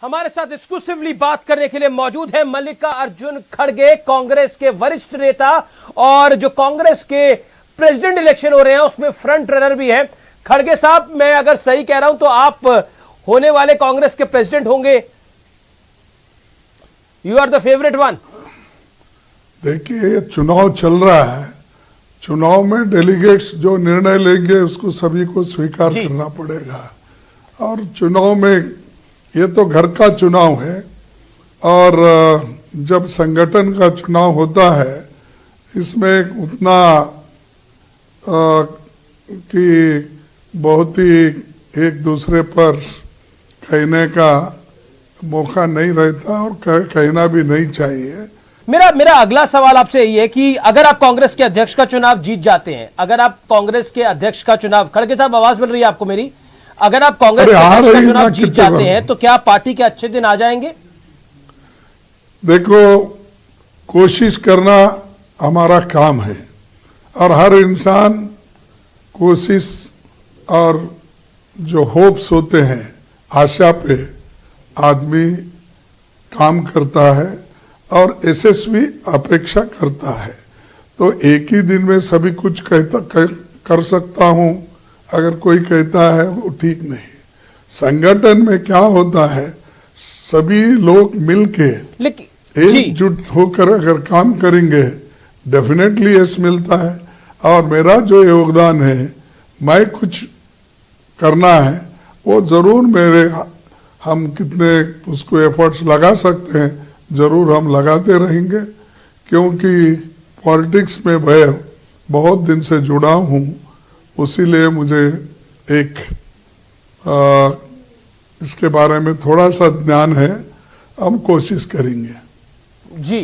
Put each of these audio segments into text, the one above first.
हमारे साथ एक्सक्लूसिवली बात करने के लिए मौजूद है मल्लिकार्जुन खड़गे, कांग्रेस के वरिष्ठ नेता और जो कांग्रेस के प्रेसिडेंट इलेक्शन हो रहे हैं उसमें फ्रंट रनर भी है। खड़गे साहब, मैं अगर सही कह रहा हूं तो आप होने वाले कांग्रेस के प्रेसिडेंट होंगे। You are the favourite one. देखिए, चुनाव चल रहा है। चुनाव में डेलीगेट्स जो निर्णय लेंगे उसको सभी को स्वीकार करना पड़ेगा। और चुनाव में ये तो घर का चुनाव है और जब संगठन का चुनाव होता है इसमें उतना कि बहुत ही एक दूसरे पर कहने का मौका नहीं रहता और कहना भी नहीं चाहिए। मेरा अगला सवाल आपसे यही है कि अगर आप कांग्रेस के अध्यक्ष का चुनाव जीत जाते हैं, अगर आप कांग्रेस के अध्यक्ष का चुनाव, खड़गे साहब आवाज मिल रही है आपको मेरी? अगर आप कांग्रेस के अध्यक्ष का चुनाव जीत जाते हैं तो क्या पार्टी के अच्छे दिन आ जाएंगे? देखो, कोशिश करना हमारा काम है और हर इंसान कोशिश और जो होप्स होते हैं, आशा पे आदमी काम करता है और यशस्वी अपेक्षा करता है। तो एक ही दिन में सभी कुछ कर सकता हूं अगर कोई कहता है वो ठीक नहीं। संगठन में क्या होता है, सभी लोग मिलके एकजुट होकर अगर काम करेंगे डेफिनेटली यश मिलता है। और मेरा जो योगदान है, मैं कुछ करना है वो जरूर हम कितने उसको एफर्ट्स लगा सकते हैं जरूर हम लगाते रहेंगे, क्योंकि पॉलिटिक्स में मैं बहुत दिन से जुड़ा हूँ। उसीलिए मुझे एक इसके बारे में थोड़ा सा ज्ञान है। हम कोशिश करेंगे जी।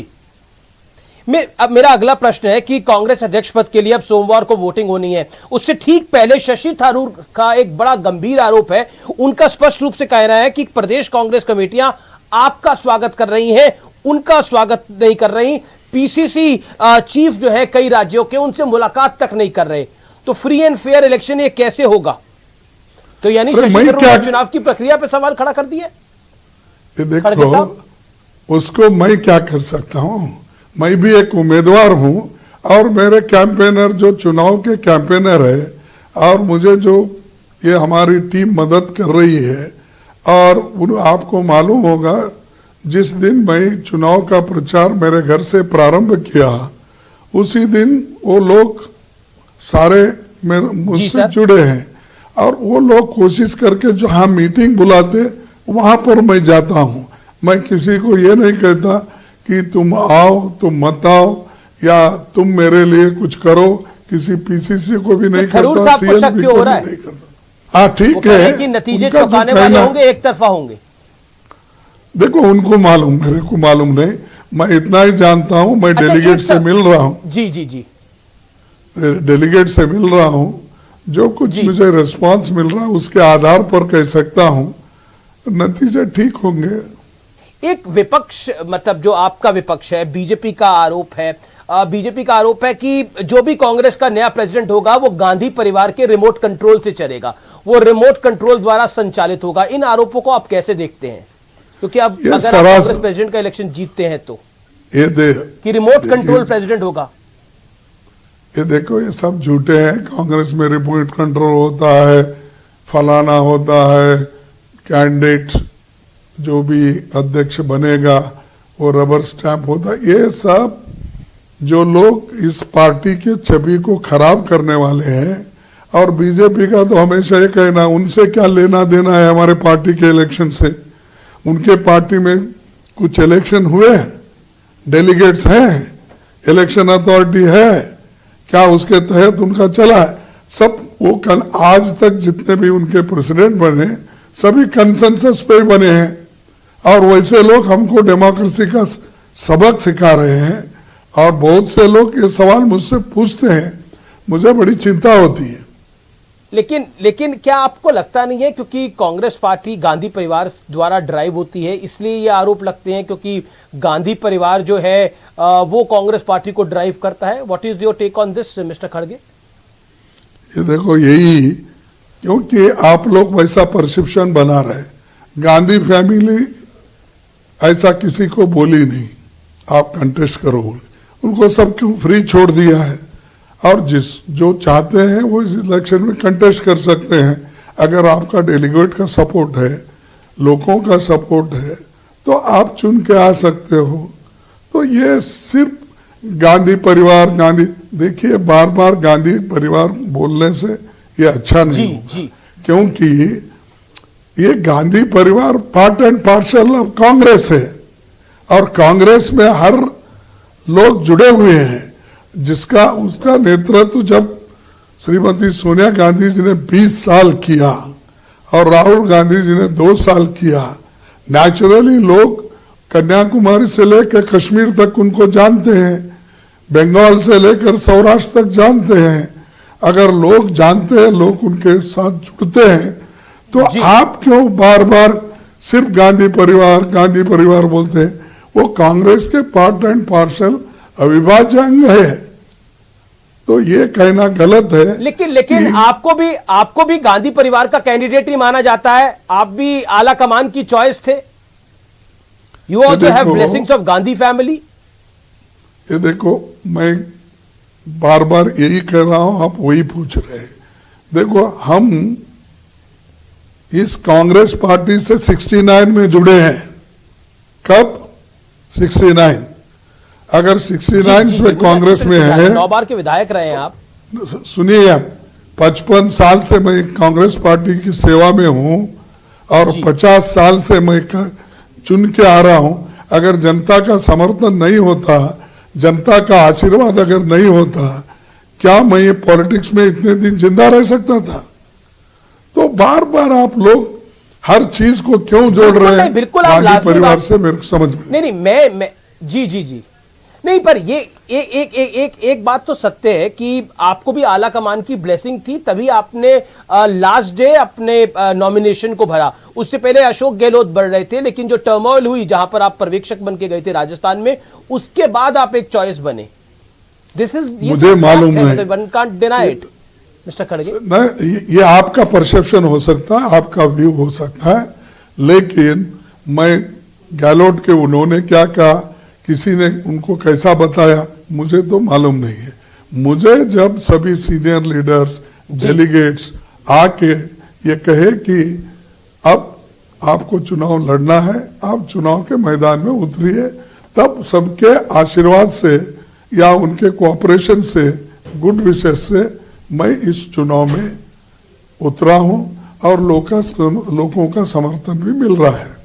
अब मेरा अगला प्रश्न है कि कांग्रेस अध्यक्ष पद के लिए अब सोमवार को वोटिंग होनी है। उससे ठीक पहले शशि थरूर का एक बड़ा गंभीर आरोप है। उनका स्पष्ट रूप से कहना है कि प्रदेश कांग्रेस कमेटियां आपका स्वागत कर रही हैं, उनका स्वागत नहीं कर रही। पीसीसी चीफ जो है कई राज्यों के, उनसे मुलाकात तक नहीं कर रहे। तो फ्री एंड फेयर इलेक्शन ये कैसे होगा? तो यानी शशि थरूर ने चुनाव की प्रक्रिया पे सवाल खड़ा कर दिया। देखो, उसको मैं क्या कर सकता हूं? मैं भी एक उम्मीदवार हूं और मेरे कैंपेनर जो चुनाव के कैंपेनर है और मुझे जो ये हमारी टीम मदद कर रही है। और आपको मालूम होगा, जिस दिन मैं चुनाव का प्रचार मेरे घर से प्रारंभ किया उसी दिन वो लोग सारे मुझसे जुड़े हैं और वो लोग कोशिश करके जहां मीटिंग बुलाते वहां पर मैं जाता हूं। मैं किसी को ये नहीं कहता कि तुम आओ, तुम मत आओ या तुम मेरे लिए कुछ करो। किसी पीसीसी को भी नहीं करता, सीएम को भी नहीं करता। हाँ, ठीक है कि नतीजे चौंकाने वाले होंगे, एक तरफा होंगे। देखो, उनको मालूम, मेरे को मालूम नहीं। मैं इतना ही जानता हूं, मैं डेलीगेट से मिल रहा हूं। जी जी जी, डेलीगेट से मिल रहा हूं। जो कुछ मुझे रिस्पांस मिल रहा है उसके आधार पर कह सकता हूं नतीजे ठीक होंगे। एक विपक्ष, मतलब जो आपका विपक्ष है, बीजेपी का आरोप है कि जो भी कांग्रेस का नया प्रेसिडेंट होगा वो गांधी परिवार के रिमोट कंट्रोल से चलेगा, वो रिमोट कंट्रोल द्वारा संचालित होगा। इन आरोपों को आप कैसे देखते हैं? क्योंकि अब अगर आप कांग्रेस प्रेसिडेंट का इलेक्शन जीतते हैं तो कि रिमोट कंट्रोल प्रेसिडेंट होगा। ये देखो, ये सब झूठे हैं। कांग्रेस में रिमोट कंट्रोल होता है, फलाना होता है, कैंडिडेट जो भी अध्यक्ष बनेगा वो रबर स्टैंप होता है। ये सब जो लोग इस पार्टी के छवि को खराब करने वाले हैं। और बीजेपी का तो हमेशा ये कहना, उनसे क्या लेना देना है हमारे पार्टी के इलेक्शन से। उनके पार्टी में कुछ इलेक्शन हुए, डेलीगेट्स हैं, इलेक्शन अथॉरिटी है, क्या उसके तहत उनका चला है? सब वो आज तक जितने भी उनके प्रेसिडेंट बने सभी कंसेंसस पे बने हैं। और वैसे लोग हमको डेमोक्रेसी का सबक सिखा रहे हैं। और बहुत से लोग ये सवाल मुझसे पूछते हैं, मुझे बड़ी चिंता होती है। लेकिन क्या आपको लगता नहीं है, क्योंकि कांग्रेस पार्टी गांधी परिवार द्वारा ड्राइव होती है, इसलिए ये आरोप लगते हैं क्योंकि गांधी परिवार जो है वो कांग्रेस पार्टी को ड्राइव करता है? What is your take on this mister खड़गे? ये देखो, यही क्योंकि आप लोग वैसा परसेप्शन बना रहे, गांधी फैमिली ऐसा किसी को बोली नहीं आप कंटेस्ट करो, उनको सबको फ्री छोड़ दिया है और जो चाहते हैं वो इस इलेक्शन में कंटेस्ट कर सकते हैं। अगर आपका डेलीगेट का सपोर्ट है, लोगों का सपोर्ट है, तो आप चुन के आ सकते हो। तो ये सिर्फ गांधी परिवार, गांधी, देखिए बार बार गांधी परिवार बोलने से ये अच्छा नहीं होगा, क्योंकि ये गांधी परिवार part and parcel of Congress है और कांग्रेस में हर लोग जुड़े हुए हैं, जिसका उसका नेतृत्व जब श्रीमती सोनिया गांधी जी ने 20 साल किया और राहुल गांधी जी ने 2 साल किया, नेचुरली लोग कन्याकुमारी से लेकर कश्मीर तक उनको जानते हैं, बंगाल से लेकर सौराष्ट्र तक जानते हैं। अगर लोग जानते हैं, लोग उनके साथ जुड़ते हैं, तो आप क्यों बार बार सिर्फ गांधी परिवार बोलते हैं? वो कांग्रेस के पार्ट एंड पार्सल अविभाज्य अंग है, तो ये कहना गलत है। लेकिन आपको भी गांधी परिवार का कैंडिडेट ही माना जाता है, आप भी आला कमान की चॉइस थे। You also have blessings of Gandhi family. ये देखो, मैं बार बार यही कह रहा हूं, आप वही पूछ रहे हैं। देखो, हम इस कांग्रेस पार्टी से 69 में जुड़े हैं। कब? 69। अगर 69 में कांग्रेस में है, 9 बार के विधायक रहे हैं आप। सुनिए, आप 55 साल से मैं कांग्रेस पार्टी की सेवा में हूं और 50 साल से मैं चुन के आ रहा हूं। अगर जनता का समर्थन नहीं होता, जनता का आशीर्वाद अगर नहीं होता, क्या मैं ये पॉलिटिक्स में इतने दिन जिंदा रह सकता था? तो बार बार आप लोग हर चीज को क्यों जोड़ रहे हैं? बिल्कुल, आप गांधी परिवार से मेरे को समझ में नहीं, मैं जी नहीं, पर ये एक बात तो सत्य है कि आपको भी आला कमान की ब्लेसिंग थी, तभी आपने लास्ट डे अपने नॉमिनेशन को भरा। उससे पहले अशोक गहलोत बढ़ रहे थे, लेकिन जो टर्मोइल हुई, जहां पर आप पर्यवेक्षक बन के गए थे राजस्थान में, उसके बाद आप एक चॉइस बने। दिस इज, मुझे मालूम नहीं, one can't deny it mister खड़गे। ये आपका परसेप्शन हो सकता है, आपका व्यू हो सकता है, लेकिन मैं गहलोत के उन्होंने क्या कहा, किसी ने उनको कैसा बताया, मुझे तो मालूम नहीं है। मुझे जब सभी सीनियर लीडर्स, डेलीगेट्स आके ये कहे कि अब आपको चुनाव लड़ना है, आप चुनाव के मैदान में उतरिए, तब सबके आशीर्वाद से या उनके कोऑपरेशन से, गुड विशेष से मैं इस चुनाव में उतरा हूं और लोगों का समर्थन भी मिल रहा है।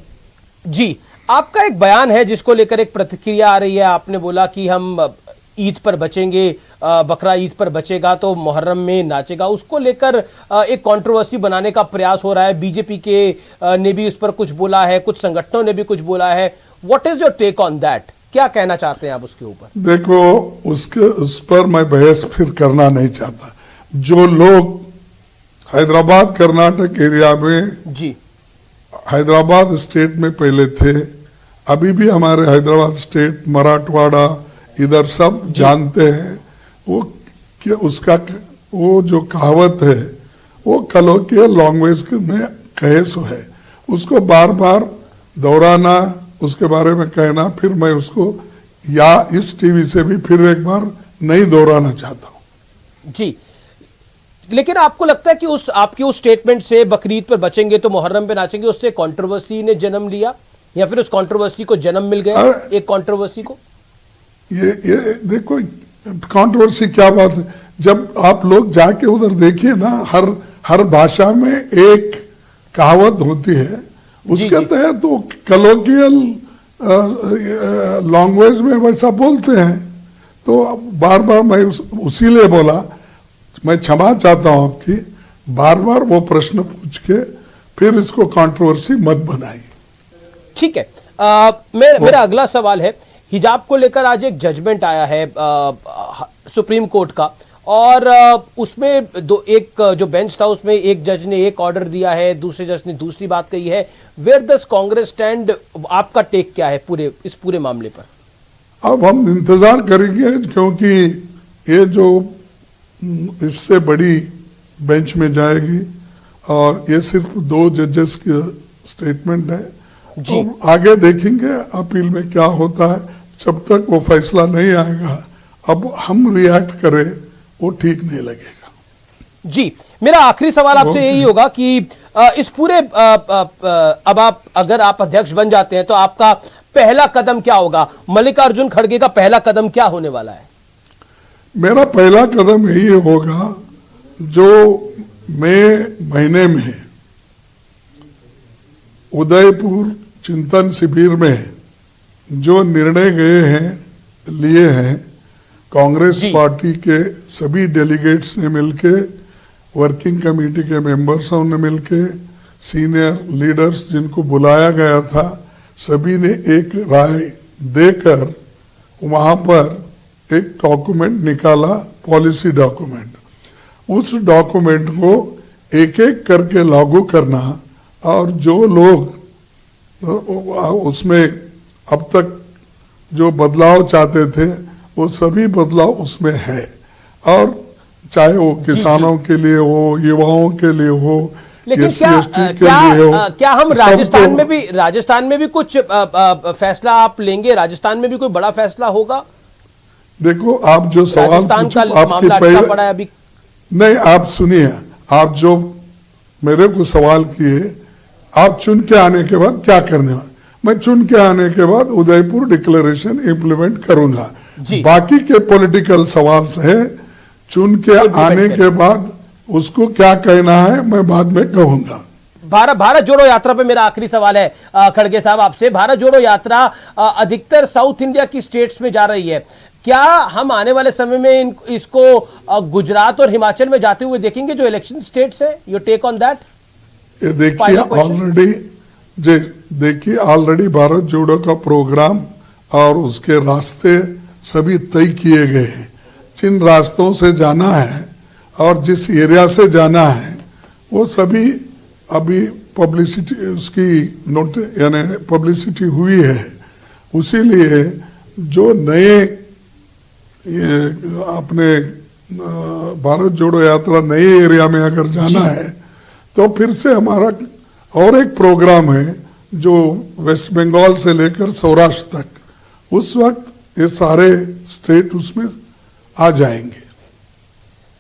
जी, आपका एक बयान है जिसको लेकर एक प्रतिक्रिया आ रही है। आपने बोला कि हम ईद पर बचेंगे, बकरा ईद पर बचेगा तो मुहर्रम में नाचेगा। उसको लेकर एक कंट्रोवर्सी बनाने का प्रयास हो रहा है। बीजेपी के ने भी इस पर कुछ बोला है, कुछ संगठनों ने भी कुछ बोला है। What is your take on that? क्या कहना चाहते हैं आप उसके ऊपर? देखो, उस पर मैं बहस फिर करना नहीं चाहता। जो लोग हैदराबाद कर्नाटक एरिया में, जी, हैदराबाद स्टेट में पहले थे, अभी भी हमारे हैदराबाद स्टेट, मराठवाड़ा, इधर सब जानते हैं वो कि उसका वो जो कहावत है वो कलोकियल लैंग्वेज में कहे सो है, उसको बार बार दोहराना, उसके बारे में कहना, फिर मैं उसको या इस टीवी से भी फिर एक बार नहीं दोहराना चाहता हूं। जी, लेकिन आपको लगता है कि आपकी उस स्टेटमेंट से बकरीद पर बचेंगे तो मुहर्रम पे नाचेंगे, उससे कंट्रोवर्सी ने जन्म लिया या फिर उस कंट्रोवर्सी को जन्म मिल गया? एक कंट्रोवर्सी को ये देखो, कंट्रोवर्सी क्या बात है? जब आप लोग जाके उधर देखिए ना, हर भाषा में एक कहावत होती है, उसके तहत तो कलोकियल लैंग्वेज में वैसा बोलते हैं। तो बार बार मैं उसीलिए बोला, मैं क्षमा चाहता हूं आपकी, बार बार वो प्रश्न पूछ के फिर इसको कंट्रोवर्सी मत बनाइए। ठीक है, मेरा अगला सवाल है, हिजाब को लेकर आज एक जजमेंट आया है सुप्रीम कोर्ट का, और उसमें एक जो बेंच था उसमें एक जज ने एक ऑर्डर दिया है, दूसरे जज ने दूसरी बात कही है। Where does Congress stand? आपका टेक क्या है इस पूरे मामले पर? अब हम इंतजार करेंगे, क्योंकि ये जो इससे बड़ी बेंच में जाएगी और ये सिर्फ 2 जजेस के स्टेटमेंट है। जी। और आगे देखेंगे अपील में क्या होता है। जब तक वो फैसला नहीं आएगा अब हम रिएक्ट करें वो ठीक नहीं लगेगा। जी, मेरा आखिरी सवाल आपसे यही होगा कि इस पूरे अब आप अगर आप अध्यक्ष बन जाते हैं तो आपका पहला कदम क्या होगा? मल्लिकार्जुन खड़गे का पहला कदम क्या होने वाला है? मेरा पहला कदम यही होगा, जो मई महीने में उदयपुर चिंतन शिविर में जो निर्णय लिए हैं कांग्रेस पार्टी के सभी डेलीगेट्स ने मिलके, वर्किंग कमेटी के मेंबर्सों ने मिलके, सीनियर लीडर्स जिनको बुलाया गया था, सभी ने एक राय देकर वहां पर एक डॉक्यूमेंट निकाला, पॉलिसी डॉक्यूमेंट। उस डॉक्यूमेंट को एक एक करके लागू करना और जो लोग उसमें अब तक जो बदलाव चाहते थे वो सभी बदलाव उसमें है। और चाहे वो किसानों के लिए हो, युवाओं के लिए हो, लेकिन क्या हम राजस्थान में भी कुछ फैसला आप लेंगे? राजस्थान में भी कोई बड़ा फैसला होगा? देखो, आप जो सवाल राजस्थान का मामला अटका पड़ा है अभी। नहीं, आप सुनिए, आप जो मेरे को सवाल किए, आप चुन के आने के बाद क्या करने वाले? मैं चुन के आने के बाद उदयपुर डिक्लेरेशन इंप्लीमेंट करूंगा। बाकी के पॉलिटिकल सवाल है, चुन के आने के बाद उसको क्या कहना है मैं बाद में कहूंगा। भारत जोड़ो यात्रा पे मेरा आखिरी सवाल है खड़गे साहब आपसे। भारत जोड़ो यात्रा अधिकतर साउथ इंडिया की स्टेट्स में जा रही है। क्या हम आने वाले समय में इसको गुजरात और हिमाचल में जाते हुए देखेंगे जो इलेक्शन स्टेट्स है? Your take on that? ये देखिए ऑलरेडी भारत जोड़ो का प्रोग्राम और उसके रास्ते सभी तय किए गए हैं। जिन रास्तों से जाना है और जिस एरिया से जाना है वो सभी अभी पब्लिसिटी उसकी नोट यानी पब्लिसिटी हुई है। उसी लिए जो नए ये अपने भारत जोड़ो यात्रा नए एरिया में अगर जाना है तो फिर से हमारा और एक प्रोग्राम है जो वेस्ट बंगाल से लेकर सौराष्ट्र तक, उस वक्त ये सारे स्टेट उसमें आ जाएंगे।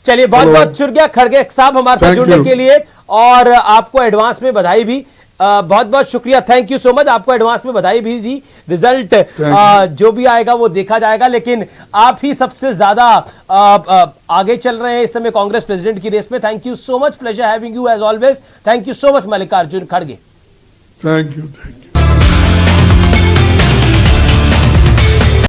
चलिए, बहुत बहुत शुक्रिया खड़गे साहब हमारे साथ जुड़ने के लिए, और आपको एडवांस में बधाई भी। बहुत बहुत शुक्रिया, थैंक यू सो मच। आपको एडवांस में बधाई भी दी। रिजल्ट जो भी आएगा वो देखा जाएगा, लेकिन आप ही सबसे ज्यादा आगे चल रहे हैं इस समय कांग्रेस प्रेसिडेंट की रेस में। Thank you so much, pleasure having you as always. Thank you so much Mallikarjun खड़गे। Thank you.